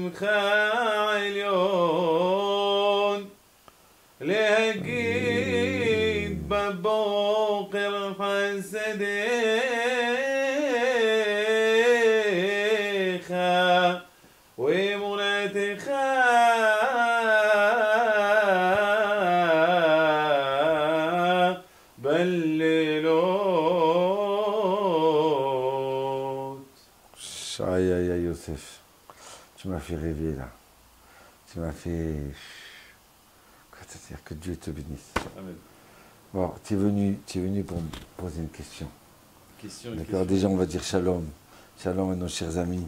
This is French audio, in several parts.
שמך עליון, להגיד בבוקר חסדיך ואמונתך בלילות. Aïe, aïe, aïe, Youssef. Tu m'as fait rêver là. Tu m'as fait. C'est-à-dire que Dieu te bénisse. Amen. Bon, tu es venu pour me poser une question. Question, D'accord, déjà on va dire shalom. Shalom à nos chers amis.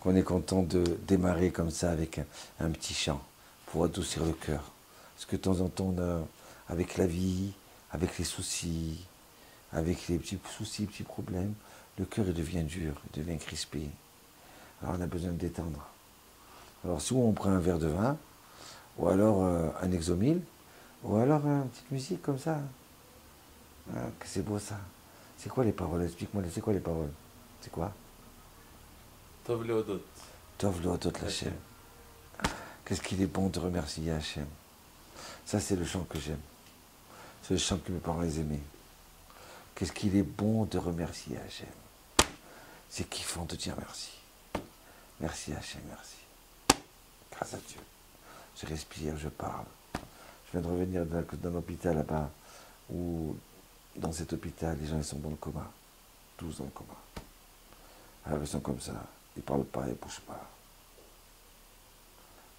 Qu'on est content de démarrer comme ça avec un petit chant pour adoucir le cœur. Parce que de temps en temps, avec la vie, avec les soucis, avec les petits soucis, petits problèmes, le cœur il devient dur, il devient crispé. Alors on a besoin de détendre. Alors soit on prend un verre de vin, ou alors un exomile, ou alors une petite musique comme ça. Ah, que c'est beau ça. C'est quoi les paroles? Explique-moi, c'est quoi les paroles? C'est quoi? Tov Leodot. Tov Leodot Hashem. Qu'est-ce qu'il est bon de remercier Hashem. Ça c'est le chant que j'aime. C'est le chant que mes parents aimaient. Qu'est-ce qu'il est bon de remercier Hashem. C'est kiffant de dire merci. Merci Hashem, merci. Grâce à Dieu. Je respire, je parle. Je viens de revenir d'un hôpital là-bas, où dans cet hôpital, les gens ils sont dans le coma. Tous dans le coma. Alors ils sont comme ça. Ils ne parlent pas, ils ne bougent pas.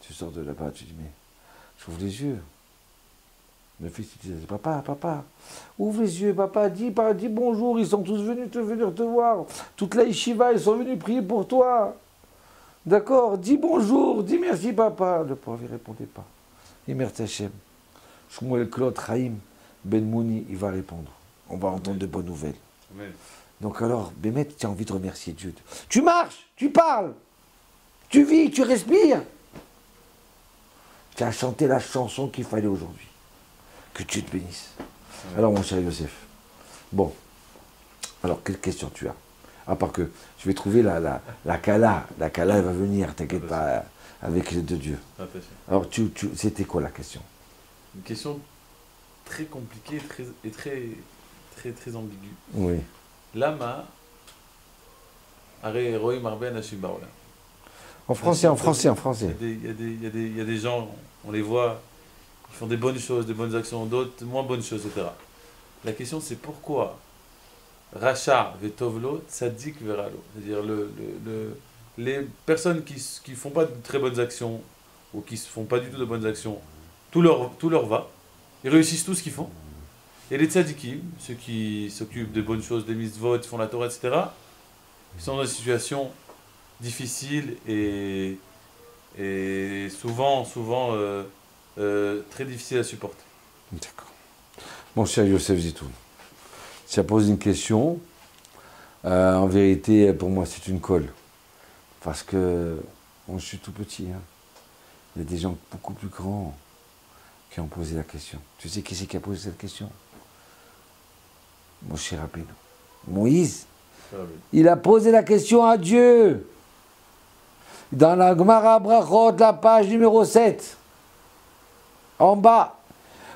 Tu sors de là-bas, tu dis, mais j'ouvre les yeux. Le fils il disait, papa, papa, ouvre les yeux, papa, dis bonjour, ils sont tous venus te voir. Toute la yeshiva, ils sont venus prier pour toi. D'accord, dis bonjour, dis merci, papa. Le pauvre, il ne répondait pas. Et merci Hachem. Shmuel Claude Chaim Ben Mouni, il va répondre. On va entendre de bonnes nouvelles. Amen. Donc alors, Bémet, tu as envie de remercier Dieu. Tu marches, tu parles, tu vis, tu respires. Tu as chanté la chanson qu'il fallait aujourd'hui. Que Dieu te bénisse. Ouais. Alors, mon cher Youssef, bon, alors, quelle question tu as? À part que je vais trouver la Kala. La Kala, elle va venir, t'inquiète pas, avec l'aide de Dieu. Attention. Alors, c'était quoi la question? Une question très compliquée et très ambiguë. Oui. Lama Are Roim Arbe Anashim Baolam. En français, en français, en Il français. y a des gens, on les voit, ils font des bonnes choses, des bonnes actions, d'autres moins bonnes choses, etc. La question c'est pourquoi Racha Vetovlo Tzadik Veralo. C'est-à-dire les personnes qui ne font pas de très bonnes actions ou qui ne font pas du tout de bonnes actions, tout leur va, ils réussissent tout ce qu'ils font. Et les tzadikim, ceux qui s'occupent des bonnes choses, des mitzvot, font la Torah, etc., ils sont dans des situations difficiles et souvent très difficiles à supporter. D'accord. Mon cher Youssef Zitoun, tu as posé une question. En vérité, pour moi, c'est une colle. Parce que moi, je suis tout petit. Hein. Il y a des gens beaucoup plus grands qui ont posé la question. Tu sais qui c'est qui a posé cette question? Mon cher Rabbeinu. Moïse. Il a posé la question à Dieu. Dans la Gemara Brachot, la page numéro 7. En bas.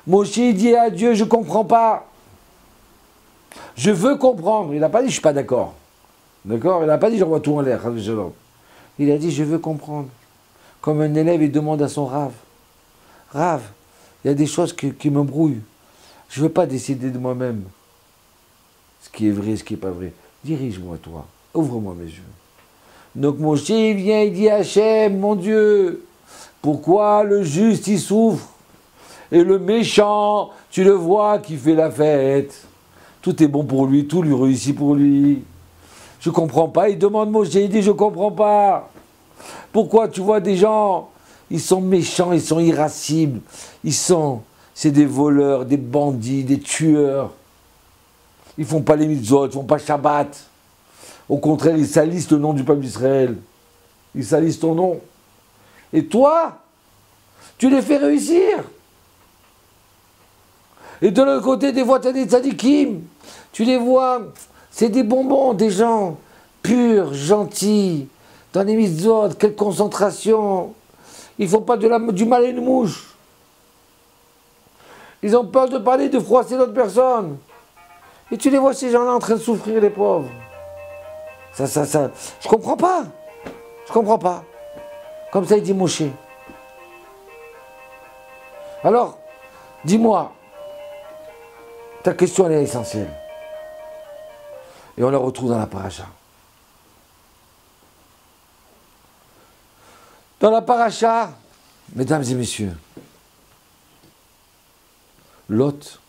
Moshe dit à Dieu, je ne comprends pas. Je veux comprendre. Il n'a pas dit, je ne suis pas d'accord. D'accord? Il n'a pas dit, j'envoie tout en l'air. Il a dit, je veux comprendre. Comme un élève, il demande à son rave. Rave, il y a des choses qui me brouillent. Je ne veux pas décider de moi-même. Ce qui est vrai, ce qui n'est pas vrai. Dirige-moi, toi. Ouvre-moi mes yeux. Donc Moshe, il vient, il dit à Hachem, mon Dieu, pourquoi le juste, il souffre? Et le méchant, tu le vois, qui fait la fête. Tout est bon pour lui, tout lui réussit pour lui. Je ne comprends pas. Il demande Moshe, il dit, je ne comprends pas. Pourquoi tu vois des gens, ils sont méchants, ils sont irascibles. C'est des voleurs, des bandits, des tueurs. Ils ne font pas les mitzvot, ils ne font pas Shabbat. Au contraire, ils salissent le nom du peuple d'Israël. Ils salissent ton nom. Et toi, tu les fais réussir. Et de l'autre côté, des fois, tu as des tzadikim. Tu les vois, c'est des bonbons, des gens purs, gentils, dans les mitzvot, quelle concentration. Ils ne font pas du mal à une mouche. Ils ont peur de parler, de froisser d'autres personnes. Et tu les vois, ces gens-là, en train de souffrir, les pauvres. Je comprends pas. Je comprends pas. Comme ça, il dit Moshe. Alors, dis-moi, ta question, elle est essentielle. Et on la retrouve dans la paracha. Dans la paracha, mesdames et messieurs, Lot,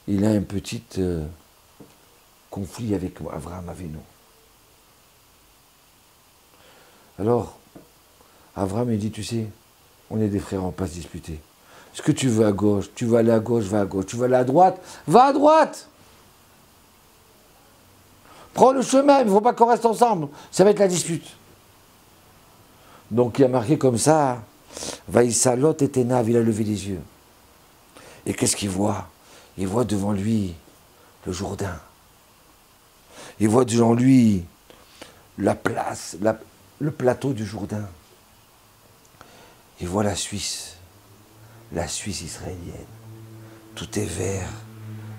il a un petit conflit avec Abraham Avinu. Alors, Abraham, il dit, tu sais, on est des frères, on ne va pas se disputer. Ce que tu veux à gauche, tu veux aller à gauche, va à gauche. Tu veux aller à droite, va à droite. Prends le chemin, il ne faut pas qu'on reste ensemble. Ça va être la dispute. Donc il a marqué comme ça, Vaïssa Lot et Tenav, il a levé les yeux. Et qu'est-ce qu'il voit? Il voit devant lui le Jourdain. Il voit devant lui la place, le plateau du Jourdain. Il voit la Suisse israélienne. Tout est vert,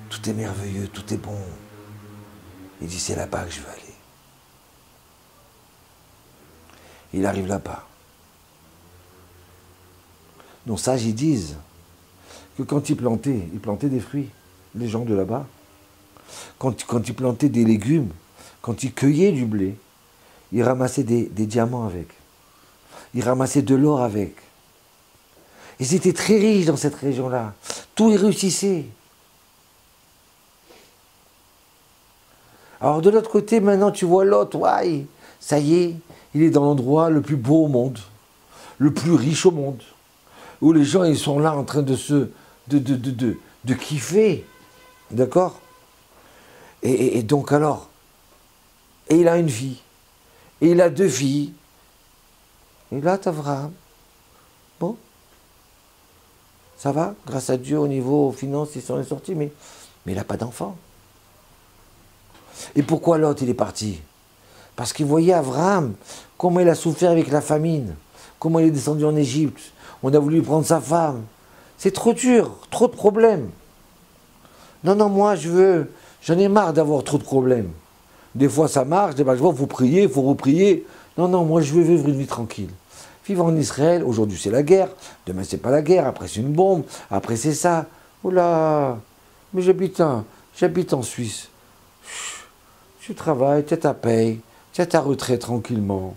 tout est merveilleux, tout est bon. Il dit, c'est là-bas que je veux aller. Il arrive là-bas. Nos sages, ils disent que quand ils plantaient des fruits, les gens de là-bas. Quand ils plantaient des légumes, quand ils cueillaient du blé, ils ramassaient des diamants avec. Ils ramassaient de l'or avec. Ils étaient très riches dans cette région-là. Tout y réussissait. Alors de l'autre côté, maintenant tu vois Lot, ouais, ça y est, il est dans l'endroit le plus beau au monde, le plus riche au monde, où les gens ils sont là en train de kiffer, d'accord? Et donc alors, et il a une fille, et il a 2 filles, et là t'as Abraham, bon, ça va, grâce à Dieu au niveau finances ils sont sortis, mais il n'a pas d'enfant. Et pourquoi l'autre il est parti? Parce qu'il voyait Abraham, comment il a souffert avec la famine, comment il est descendu en Égypte, on a voulu lui prendre sa femme. C'est trop dur, trop de problèmes. Non, moi j'en ai marre d'avoir trop de problèmes. Des fois ça marche, des fois il faut prier, il faut reprier. Non, moi je veux vivre une vie tranquille. Vivre en Israël, aujourd'hui c'est la guerre, demain c'est pas la guerre, après c'est une bombe, après c'est ça. Oula, mais j'habite en Suisse. Tu travailles, tu as ta paye, tu as ta retraite tranquillement.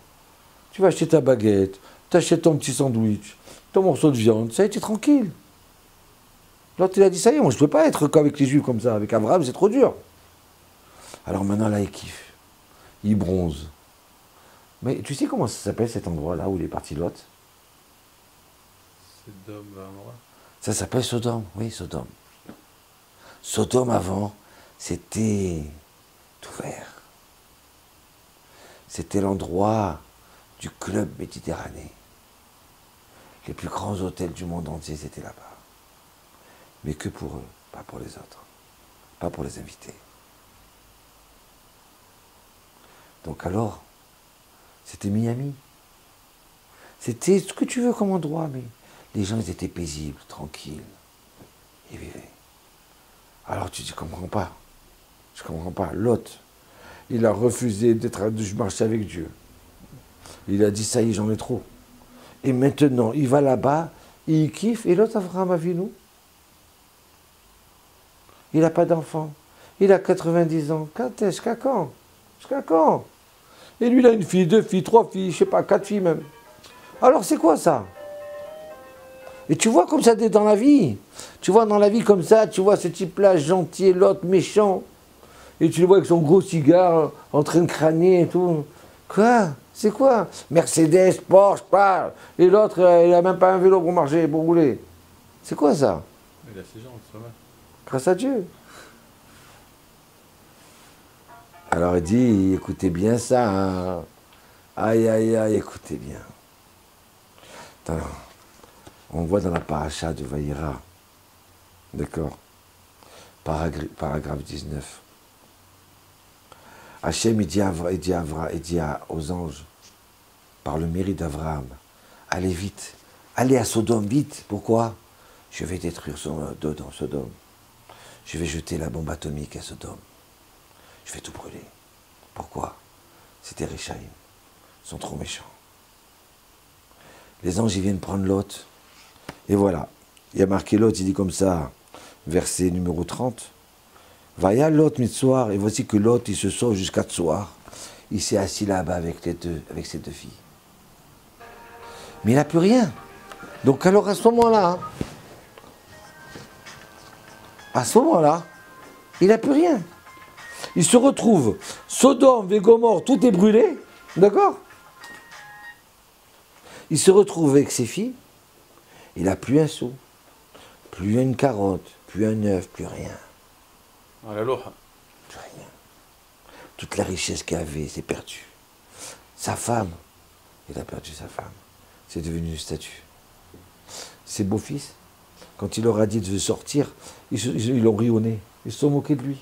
Tu vas acheter ta baguette, tu achètes ton petit sandwich, ton morceau de viande, ça y est, tu es tranquille. L'autre il a dit, ça y est, moi je ne peux pas être qu'avec les Juifs comme ça, avec Abraham c'est trop dur. Alors maintenant là il kiffe, il bronze. Mais tu sais comment ça s'appelle cet endroit-là où il est parti Lot? Sodome, Gomorrhe. Ça s'appelle Sodome, oui Sodome. Sodome avant, c'était tout vert. C'était l'endroit du club méditerranéen. Les plus grands hôtels du monde entier, c'était là-bas. Mais que pour eux, pas pour les autres. Pas pour les invités. Donc alors, c'était Miami. C'était ce que tu veux comme endroit, mais les gens ils étaient paisibles, tranquilles. Ils vivaient. Alors tu dis, je comprends pas. Je comprends pas. Lot, il a refusé de marcher avec Dieu. Il a dit, ça y est, j'en ai trop. Et maintenant, il va là-bas, il kiffe, et l'autre, Abraham Avinu, il n'a pas d'enfant. Il a 90 ans. Jusqu'à quand? Jusqu'à quand? Et lui, il a une fille, 2 filles, 3 filles, je sais pas, 4 filles même. Alors, c'est quoi ça? Et tu vois comme ça dans la vie. Tu vois dans la vie comme ça, tu vois ce type-là gentil, l'autre méchant. Et tu le vois avec son gros cigare en train de crâner et tout. Quoi? C'est quoi? Mercedes, Porsche, pas. Et l'autre, il n'a même pas un vélo pour marcher, pour rouler. C'est quoi ça? Il a ses jambes, c'est pas mal. Grâce à Dieu. Alors il dit, écoutez bien ça. Hein. Aïe, aïe, aïe, écoutez bien. Attends, on voit dans la paracha de Vaïra. D'accord? Paragraphe 19. Hachem, il dit aux anges, par le mérite d'Abraham, allez vite, allez à Sodome, vite. Pourquoi? Je vais détruire Sodome. Je vais jeter la bombe atomique à Sodome. Je vais tout brûler. Pourquoi? C'était Réchaïm. Ils sont trop méchants. Les anges, ils viennent prendre Lot. Et voilà. Il y a marqué Lot, il dit comme ça, verset numéro 30. Vaya Lot mitsoir, et voici que Lot, il se sauve jusqu'à Tsoar. Il s'est assis là-bas avec ses deux filles. Mais il n'a plus rien. Donc alors à ce moment-là, il n'a plus rien. Il se retrouve, Sodome et Gomorrhe, tout est brûlé, d'accord? Il se retrouve avec ses filles, il n'a plus un sou, plus une carotte, plus un œuf, plus rien. Plus rien. Toute la richesse qu'il avait, c'est perdu. Sa femme, il a perdu sa femme. C'est devenu une statue. Ses beaux-fils, quand il leur a dit de sortir, ils l'ont ri au nez. Ils se sont moqués de lui.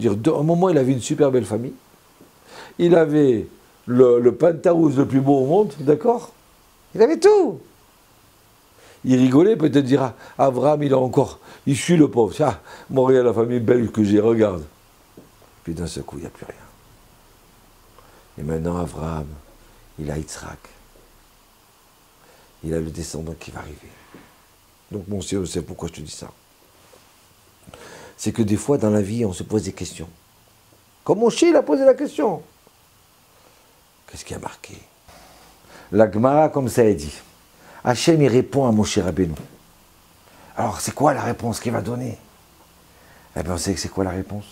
À un moment, il avait une super belle famille. Il avait le penthouse le plus beau au monde, d'accord? Il avait tout. Il rigolait, peut-être dira, Abraham, il suit le pauvre. Ah, moi, regarde la famille belle que j'ai, regarde. Puis d'un seul coup, il n'y a plus rien. Et maintenant, Abraham, il a Yitzhak. Il a le descendant qui va arriver. Donc, mon Dieu, c'est pourquoi je te dis ça. C'est que des fois, dans la vie, on se pose des questions. Comme Moshe, il a posé la question. Qu'est-ce qui a marqué? La Gemara, comme ça, est dit. Hachem, il répond à Moshe Rabbeinu. Alors, c'est quoi la réponse qu'il va donner? Eh bien, on sait que c'est quoi la réponse?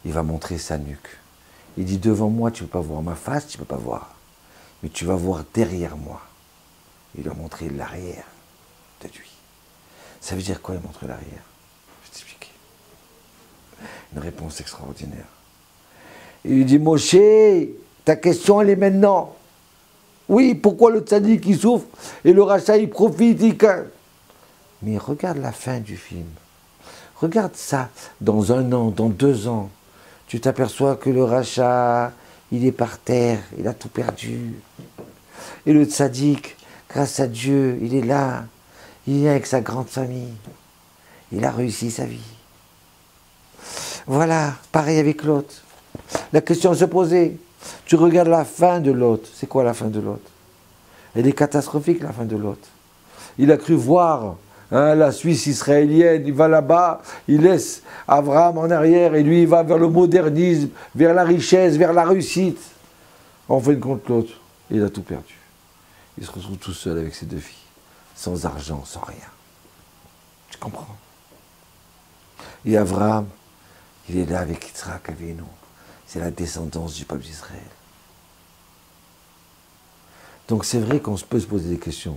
Il va montrer sa nuque. Il dit, devant moi, tu ne peux pas voir ma face, tu ne peux pas voir. Mais tu vas voir derrière moi. Il lui a montré l'arrière de lui. Ça veut dire quoi, il montre l'arrière? Je vais t'expliquer. Une réponse extraordinaire. Il lui dit, Moshe, ta question, elle est maintenant. Oui, pourquoi le tzaddik, il souffre et le rachat, il profite, Mais regarde la fin du film. Regarde ça, dans 1 an, dans 2 ans. Tu t'aperçois que le rachat, il est par terre, il a tout perdu. Et le tzaddik, grâce à Dieu, il est là. Il est avec sa grande famille. Il a réussi sa vie. Voilà, pareil avec l'autre. La question se posait. Tu regardes la fin de l'autre. C'est quoi la fin de l'autre? Elle est catastrophique, la fin de l'autre. Il a cru voir la Suisse israélienne. Il va là-bas, il laisse Abraham en arrière et lui, il va vers le modernisme, vers la richesse, vers la réussite. En fin de compte, l'autre, il a tout perdu. Il se retrouve tout seul avec ses 2 filles. Sans argent, sans rien. Tu comprends? Et Abraham, il est là avec Yitzhak Avinu. C'est la descendance du peuple d'Israël. Donc c'est vrai qu'on peut se poser des questions.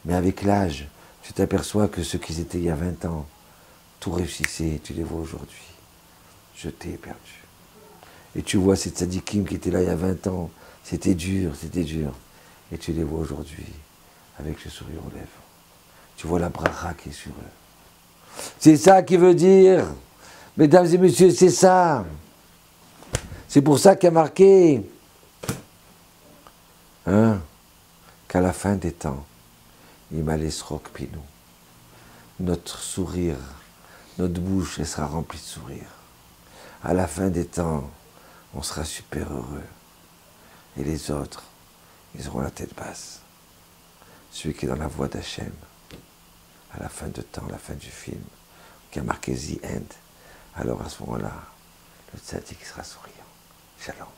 Mais avec l'âge, tu t'aperçois que ceux qui étaient il y a 20 ans, tout réussissait, tu les vois aujourd'hui. Jetés, perdus. Et tu vois ces tzadikim qui étaient là il y a 20 ans, c'était dur, c'était dur. Et tu les vois aujourd'hui, avec le sourire aux lèvres. Tu vois la bracha qui est sur eux. C'est ça qui veut dire, mesdames et messieurs, c'est ça. C'est pour ça qu'il y a marqué qu'à la fin des temps, Imalesrok Pinou, notre sourire, notre bouche, elle sera remplie de sourire. À la fin des temps, on sera super heureux. Et les autres, ils auront la tête basse. Celui qui est dans la voie d'Hachem, à la fin de temps, à la fin du film, qui a marqué The End, alors à ce moment-là, le tzaddik sera souriant. Shalom.